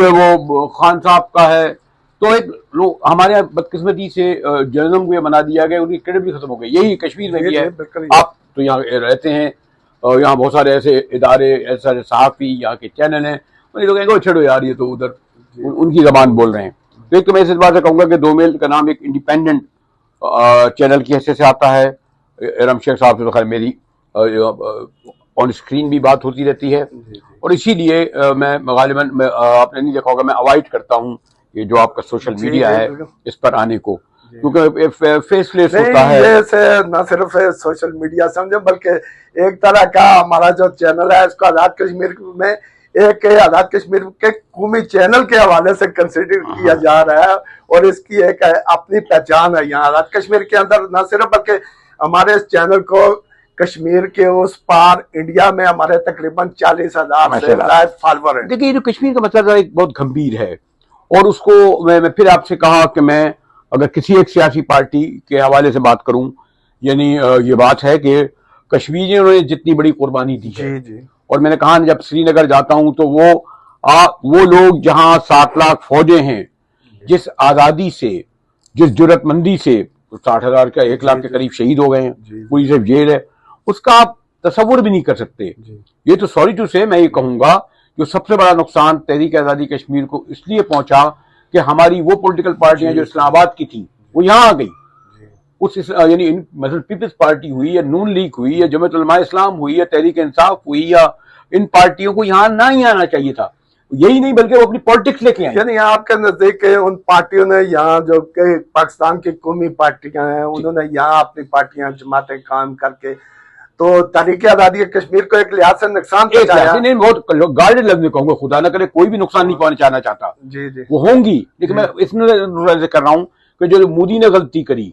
वो खान साहब का है। तो एक लोग हमारे यहाँ बदकिस्मती से जर्नलिज्म को ये बना दिया गया, उनकी क्रेडिट भी खत्म हो गई। यही कश्मीर में भी है। आप तो यहाँ रहते हैं, यहाँ बहुत सारे ऐसे इदारे, ऐसे सारे सहाफ़ी, यहाँ के चैनल हैं, उन लोग कहेंगे छेड़ो यार, ये तो उधर उनकी जबान बोल रहे हैं। तो एक तो मैं इस बात से कहूँगा कि दो मेल का नाम एक इंडिपेंडेंट चैनल की हैसियत से आता है। इरम शेख साहब से तो खैर मेरी ऑन स्क्रीन भी बात होती रहती है, और इसीलिए मैं गालिबन आपने नहीं देखा होगा, मैं अवॉइड करता हूँ ये जो आपका सोशल मीडिया है इस पर आने को, क्योंकि फेसलेस होता है। ये न सिर्फ सोशल मीडिया समझे, बल्कि एक तरह का हमारा जो चैनल है इसको आजाद कश्मीर में एक आजाद कश्मीर के कौमी चैनल के हवाले से कंसिडर किया जा रहा है, और इसकी एक अपनी पहचान है यहाँ आजाद कश्मीर के अंदर। न सिर्फ बल्कि हमारे इस चैनल को कश्मीर के उस पार इंडिया में हमारे तकरीबन 40,000 से ज्यादा फॉलोअर हैं। देखिए, ये जो कश्मीर का मसला एक बहुत गंभीर है, और उसको मैं फिर आपसे कहा कि मैं अगर किसी एक सियासी पार्टी के हवाले से बात करूं, यानी ये बात है कि कश्मीरियों ने जितनी बड़ी कुर्बानी दी है, और मैंने कहा जब श्रीनगर जाता हूं तो वो लोग जहां 7 लाख फौजें हैं, जिस आजादी से, जिस जुर्रतमंदी से 60,000 का 1 लाख के करीब शहीद हो गए हैं, पूरी सिर्फ जेल है, उसका आप तस्वुर भी नहीं कर सकते। ये तो सॉरी टू से मैं ये कहूंगा जो सबसे बड़ा नुकसान तहरीक आजादी कश्मीर को इसलिए पहुंचा कि हमारी वो पॉलिटिकल पार्टियां जो इस्लामाबाद की थी वो यहां आ गई। उस यानी मतलब पीपल्स पार्टी हुई या नून लीग हुई या जमात उलमा इस्लाम हुई या तहरीक इंसाफ हुई, या इन पार्टियों को यहां ना ही आना चाहिए था। यही नहीं बल्कि वो अपनी पॉलिटिक्स लेके आए। यानी आपके नजदीक उन पार्टियों ने यहाँ जो पाकिस्तान की कौमी पार्टियां हैं, उन्होंने यहाँ अपनी पार्टियां जमातें काम करके तो तहरीक आजादी कश्मीर को एक लिहाज से नुकसान पहुंचाया। नहीं, बहुत गार्डेड लफ्ज़ में कहूंगा, खुदा ना करे कोई भी नुकसान नहीं पहुंचाना चाहता, वो होंगी, लेकिन मैं इसमें कर रहा हूँ कि जो मोदी ने गलती करी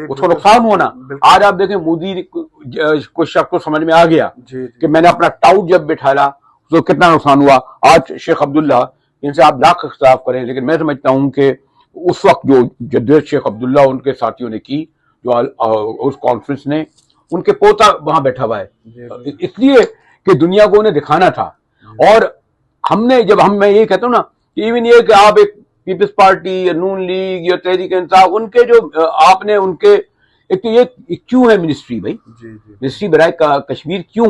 उसको नुकसान होना। आज आप देखें, मोदी को शख्स को समझ में आ गया कि मैंने अपना टाउट जब बिठाया तो कितना नुकसान हुआ। आज शेख अब्दुल्ला, इनसे आप लाख इख्तिलाफ करें, लेकिन मैं समझता हूँ कि उस वक्त जो जद्दोजहद शेख अब्दुल्ला उनके साथियों ने की, जो उस कॉन्फ्रेंस ने, उनके पोता वहां बैठा हुआ है, इसलिए कि दुनिया को उन्हें दिखाना था। और हमने जब मैं ये कहता हूँ ना, इवन ये कि आप एक पीपल्स पार्टी या नून लीग या तहरीक इंसाफ, उनके जो आपने उनके एक तो ये क्यों है मिनिस्ट्री, भाई मिनिस्ट्री बराए कश्मीर क्यों,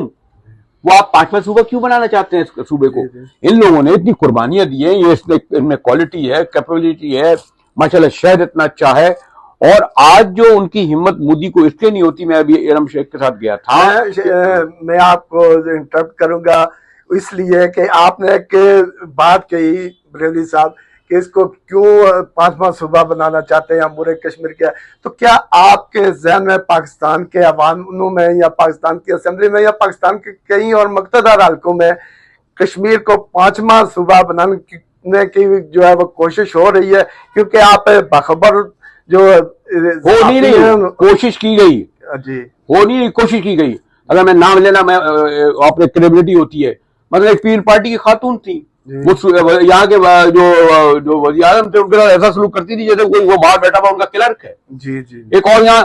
वो आप 5वां सूबा क्यों बनाना चाहते हैं इस सूबे को? इन लोगों ने इतनी कुर्बानियां दी हैं, ये इनमें क्वालिटी है, कैपेबिलिटी है, माशाल्लाह शहर इतना अच्छा है, और आज जो उनकी हिम्मत मोदी को इसलिए नहीं होती। मैं अभी इरम शेख के साथ गया था। मैं आपको इंटरप्ट करूंगा इसलिए कि आपने एक बात कही बरेली साहब कि इसको क्यों 5वां सूबा बनाना चाहते हैं पूरे कश्मीर के, तो क्या आपके जहन में पाकिस्तान के अवामों में या पाकिस्तान की असेंबली में या पाकिस्तान के कई और मुख्तदार हल्कों में कश्मीर को 5वां सूबा बनाने की जो है वो कोशिश हो रही है? क्योंकि आप बखबर जो हो नहीं कोशिश की गई जी, हो नहीं कोशिश की गई। अगर मैं नाम लेना, मैं आपने क्रेडिबिलिटी होती है, मतलब एक पीर पार्टी की खातून थी, वो यहाँ के जो वज़ीर आज़म थे उनके साथ ऐसा सलूक करती थी जैसे कोई वो बाहर बैठा हुआ उनका क्लर्क है। जी। एक और यहाँ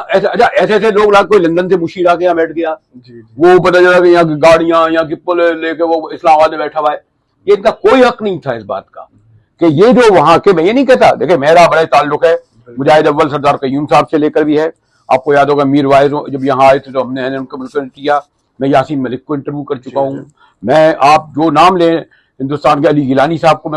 ऐसे लोग लाग, कोई लंदन से मुशीर आके यहाँ बैठ गया, वो पता चला कि यहाँ की गाड़ियां, यहाँ की पुल लेके वो इस्लामाबाद में बैठा हुआ है। ये इनका कोई हक नहीं था इस बात का कि ये जो वहां के, मैं ये नहीं कहता, देखिये मेरा बड़ा ताल्लुक है मुजाहिद अव्वल सरदार कयूम साहब से लेकर भी है। आपको याद होगा मीर वाइज जब यहाँ आए थे तो हमने उनको मुलाकात किया। मैं यासीन मलिक को इंटरव्यू कर चुका हूँ। मैं आप जो नाम लें, हिंदुस्तान के अली गिलानी साहब को मैं